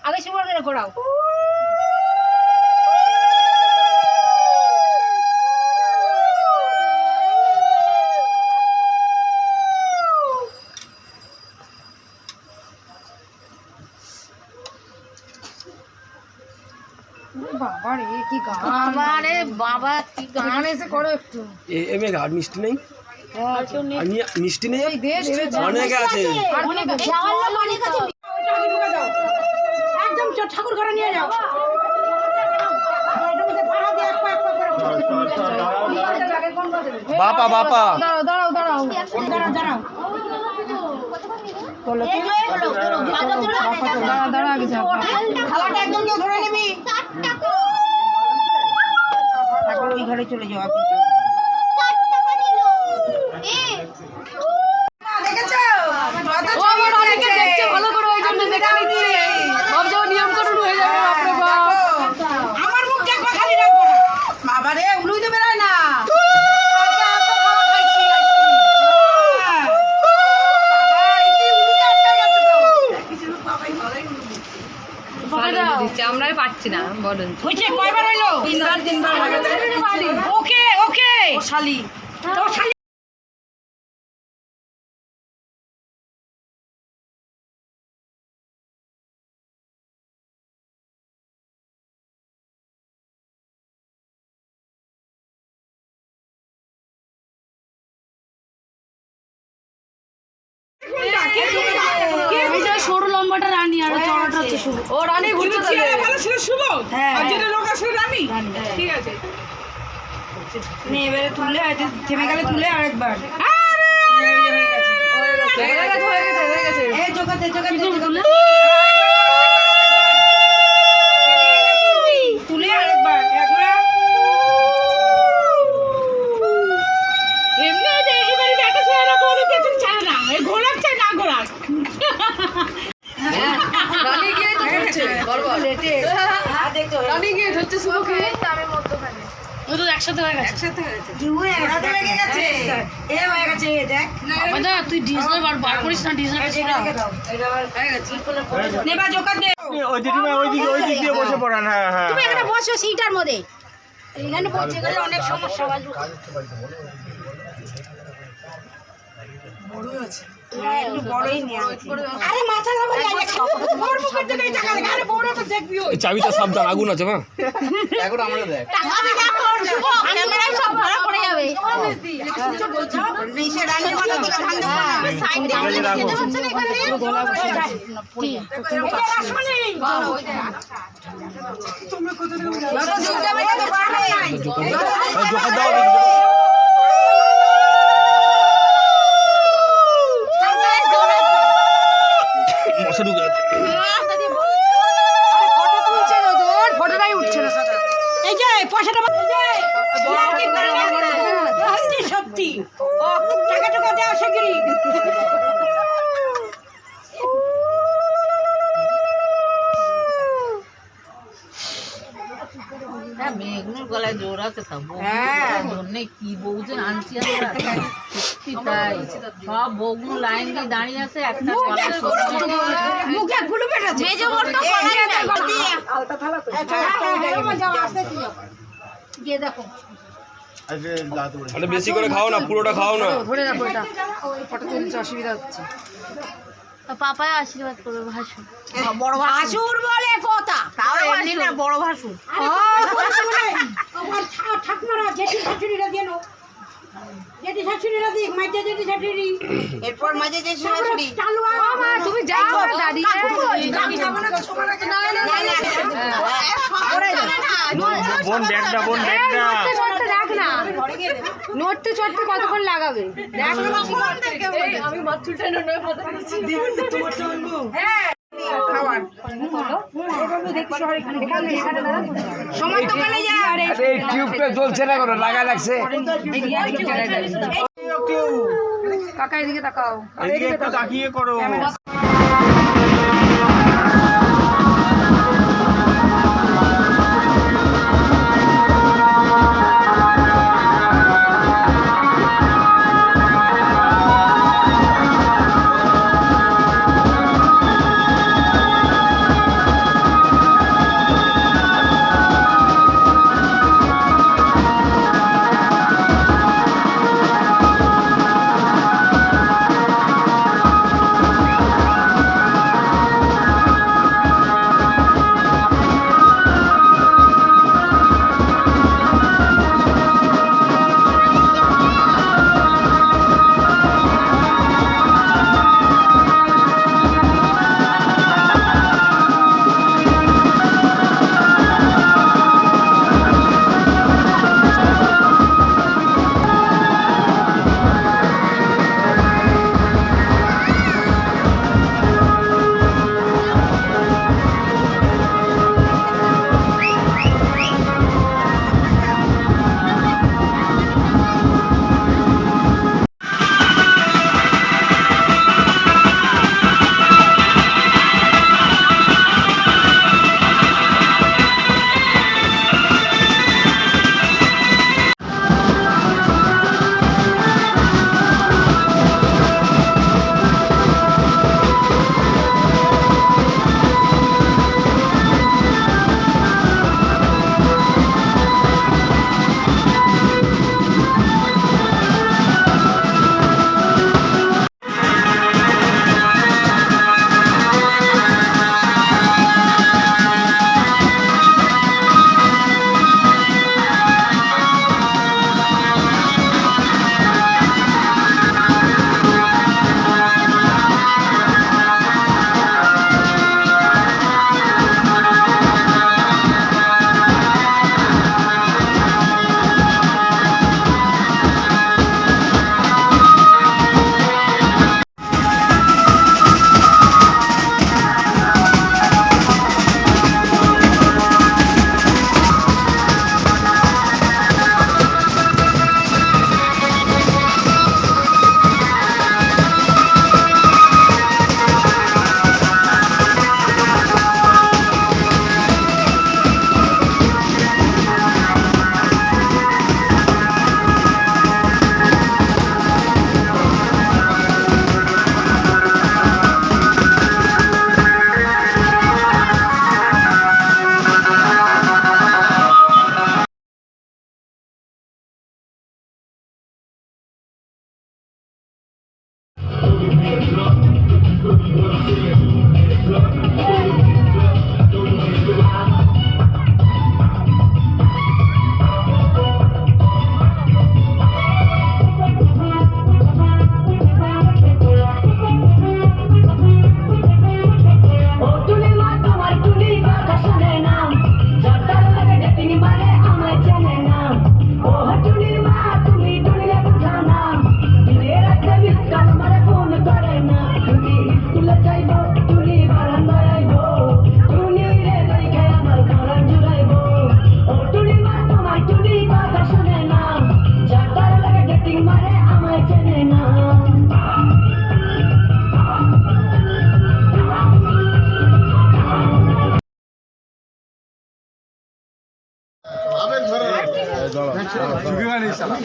আগে সুবর করে ঘোরাও। বাবা রে কি গান, বাবা রে বাবা কি গান এসে করো একটু। এমএ আর মিষ্টি নেই, মিষ্টি নেই, অনেক আছে। একদম ঠাকুর ঘরে নিয়ে যাও। বাপা বাপা দাঁড়াও দাঁড়াও দাঁড়াও দাঁড়াও দাঁড়াও দাঁড়াও আগে যাও। খাওয়াটা একদম কেউ ধরে নিবি, তারপর ওই ঘরে চলে যাও। আমরাই পাচ্ছি না বলেন কয়বার হইলো? তিনবার ওকে ওকে ও শালি তো শালি সরু লম্বাটা রানী আর চড়াটা হচ্ছে শুভ। ও রানী ঘুরছে ভালো ছিল শুভ, আর যেটা লোক আসলে রানী। ঠিক আছে নে এবারে তুলে আছে, থেমে গেলে তুলে আরেকবার। হয়ে গেছে এই জোগাতে তুলে আরেকবার। এমনি এবারে ব্যাটা ছেড়ে বলে পেছন ছাড়ে না, এই ঘোরাক চাই না ঘোরাক। রানী গিয়ে তো হচ্ছে বড় লেটে দেখতে রানী গিয়ে হচ্ছে শুভকে আমি মধ্যখানে ও তো একসাথে হয়ে গেছে, দুই একসাথে লেগে গেছে। এ হয়ে গেছে দেখ বাবা, তুই ডিজনাল বার করিস না, ডিজনাল ছোড়া এটা হয়ে গেছে। নেবা জোকার দে ওই দিকে দিয়ে বসে পড়ান। হ্যাঁ হ্যাঁ তুমি এখানে বসো সিটার মধ্যে, এখানে বসে গেলে অনেক সমস্যা হয়। বড় আছে চাবিটা সাবধান, আগুন আছে। মা এখন আমরা দেখ ফটোটাই উঠছে না। এই যে পয়সাটা সত্যি টাকা টাকা দেওয়া শিগগিরি। মেঘনুর গলায় জোর আছে তো, কি বউ যে আনছি তাই সব বউগুলো লাইন দিয়ে দাঁড়িয়ে আছে, একটা মুখে গুলো বেটাছে গিয়ে দেখো। বেশি করে খাও না, পুরোটা খাও না। ধরে রাখো, এটা ফটো তুলতে অসুবিধা হচ্ছে। পাপায় আশীর্বাদ করবে ভাসুর, বড় ভাসুর বলে কথা, তাও এমনি না বড় ভাসুর ঠাকুমারা জেঠি শাশুড়িরা দিয়ে নো জেঠি শাশুড়িরা দিক মাঝে জেঠি শাশুড়ি এরপর মাঝে জেঠি শাশুড়ি তুমি যাও দাঁড়িয়ে বোন ব্যাগটা দেখ না নড়তে চড়তে কতক্ষণ লাগাবে দেখ আমি মাছুলটা নয় কথা বলছি এই টিউবটা জ্বলছে না কোনো লাগা লাগছে কাকা এদিকে তাকাও এদিকে একটু তাকিয়ে করো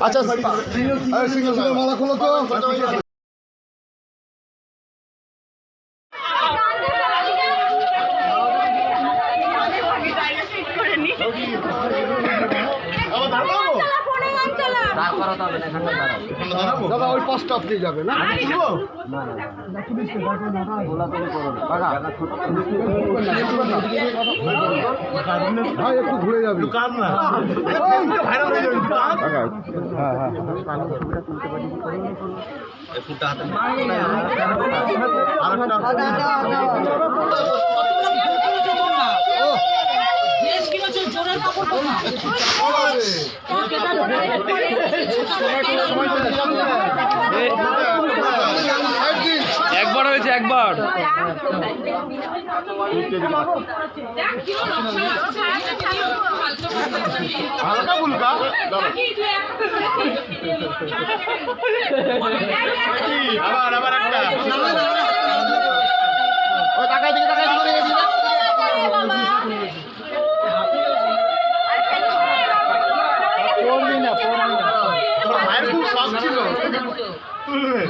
আচ্ছা মালা খোলো তো দাদা ওই পাঁচটা আপনি যাবে না ভাই একটু ঘুরে যাবি একবার হয়েছে একবার। হালকা ফুলকা আবার আবার একটা ওই তাকাই দিকে ভাইয়ের খুব শখ ছিল তুলবে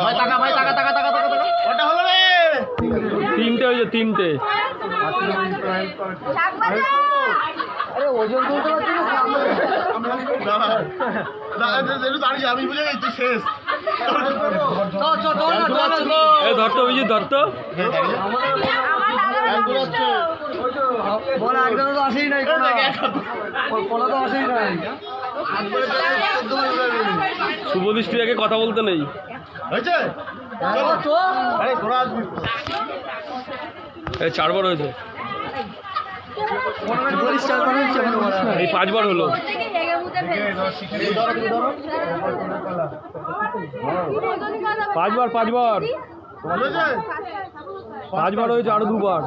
ভাই টাকা ওটা হলো রে তিনটে হয়েছে তিনটে। আমি বুঝে গেছি শেষ ধরতো অভিজিৎ ধরতো। শুভদৃষ্টি আগে কথা বলতে নেই হয়েছে আরে ঘোড়া আসবি 4 বার হয়েছে, এই 5 বার হলো। 5 বার 5 বার হয়েছে 5 বার হয়েছে, আরো 2 বার।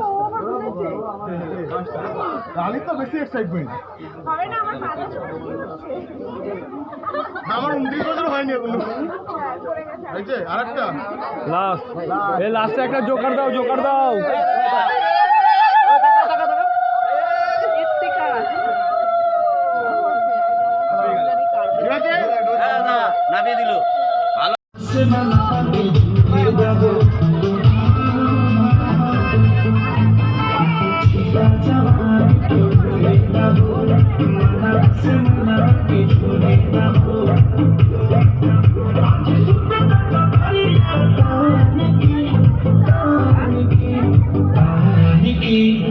রানী তো বেশি এক্সাইটমেন্ট আমার 29 বছর হয়নি এখনো হয়েছে আর একটা লাস্ট, এই লাস্টে একটা জোকার দাও, জোকার দাও। ঠিক আছে নামিয়ে দিল Nikki